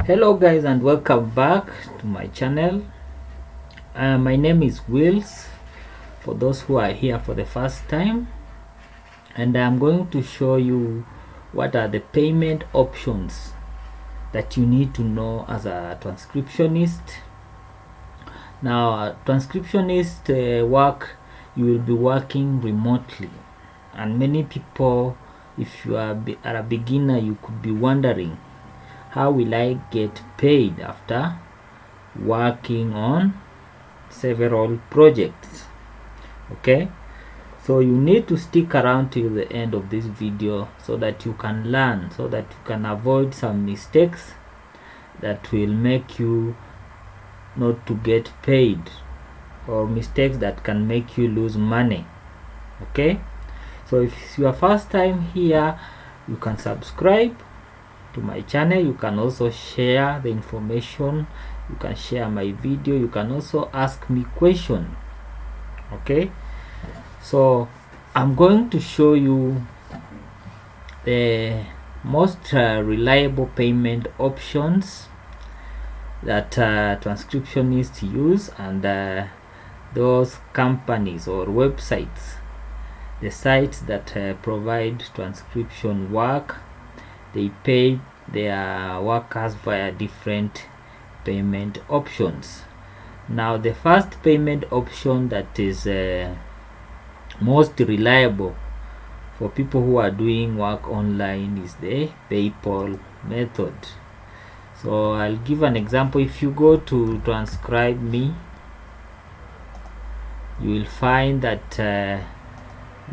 Hello guys, and welcome back to my channel. My name is Wills, for those who are here for the first time, and I'm going to show you what are the payment options that you need to know as a transcriptionist. Now, transcriptionist work, you will be working remotely, and many people, if you are a beginner, you could be wondering, how will I get paid after working on several projects? Okay, so you need to stick around till the end of this video so that you can learn, so that you can avoid some mistakes that will make you not to get paid, or mistakes that can make you lose money. Okay, so if it's your first time here, you can subscribe to my channel. You can also share the information, you can share my video, you can also ask me questions. Okay, so I'm going to show you the most reliable payment options that transcriptionists use, and those companies or websites, the sites that provide transcription work, they pay their workers via different payment options. Now, the first payment option that is most reliable for people who are doing work online is the PayPal method. So I'll give an example. If you go to Transcribe Me, you will find that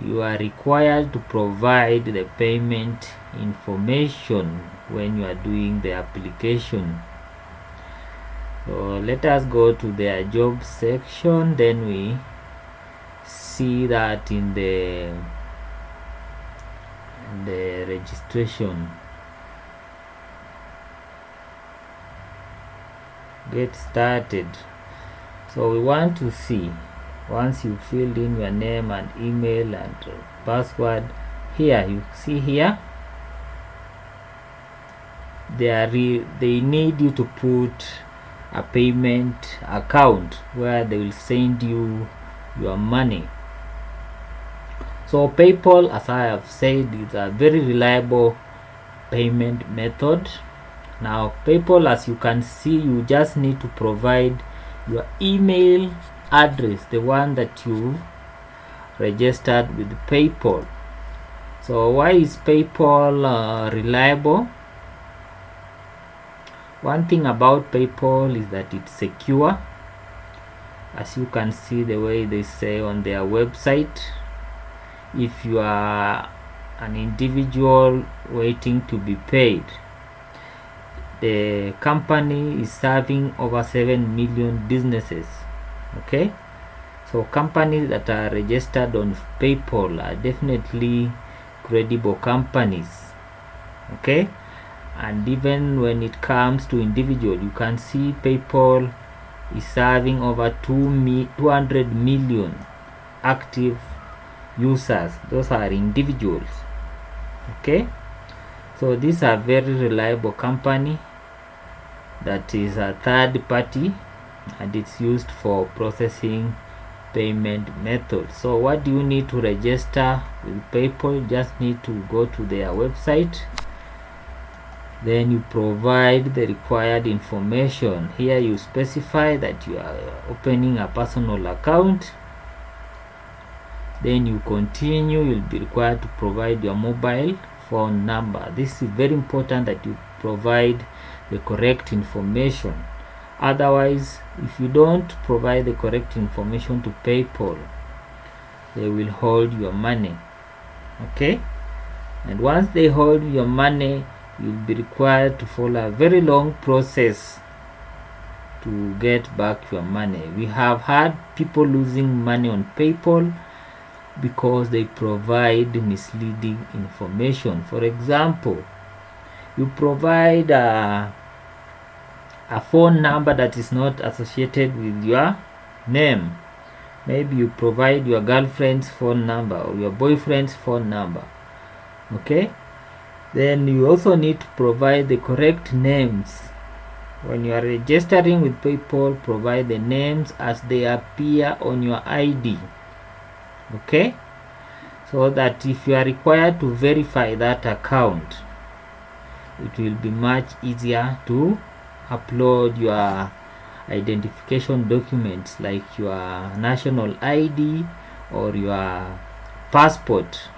you are required to provide the payment information when you are doing the application. So let us go to their job section. Then we see that in the registration, get started. So we want to see, once you filled in your name and email and password, here you see here they need you to put a payment account where they will send you your money. So PayPal, as I have said, is a very reliable payment method. Now PayPal, as you can see, you just need to provide your email address, the one that you registered with PayPal. So why is PayPal reliable? One thing about PayPal is that it's secure. As you can see, the way they say on their website, if you are an individual waiting to be paid, the company is serving over 7 million businesses. Okay, so companies that are registered on PayPal are definitely credible companies. Okay, and even when it comes to individual, you can see PayPal is serving over 200 million active users. Those are individuals. Okay, so these are very reliable company that is a third party, and it's used for processing payment methods. So what do you need to register with PayPal? You just need to go to their website, then you provide the required information. Here you specify that you are opening a personal account, then you continue. You'll be required to provide your mobile phone number. This is very important that you provide the correct information. Otherwise, if you don't provide the correct information to PayPal, they will hold your money. Okay, and once they hold your money, you'll be required to follow a very long process to get back your money. We have had people losing money on PayPal because they provide misleading information. For example, you provide a phone number that is not associated with your name. Maybe you provide your girlfriend's phone number or your boyfriend's phone number. Okay, then you also need to provide the correct names When you are registering with PayPal, provide the names as they appear on your ID. Okay, so that if you are required to verify that account, it will be much easier to upload your identification documents like your national ID or your passport,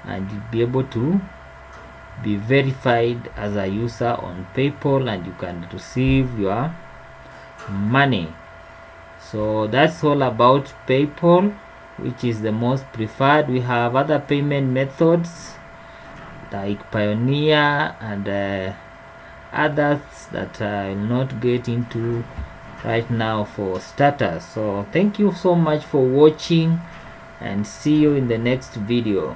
and you'll be able to be verified as a user on PayPal, and you can receive your money. So that's all about PayPal, which is the most preferred. We have other payment methods like Pioneer and others that I will not get into right now for starters. So thank you so much for watching, and see you in the next video.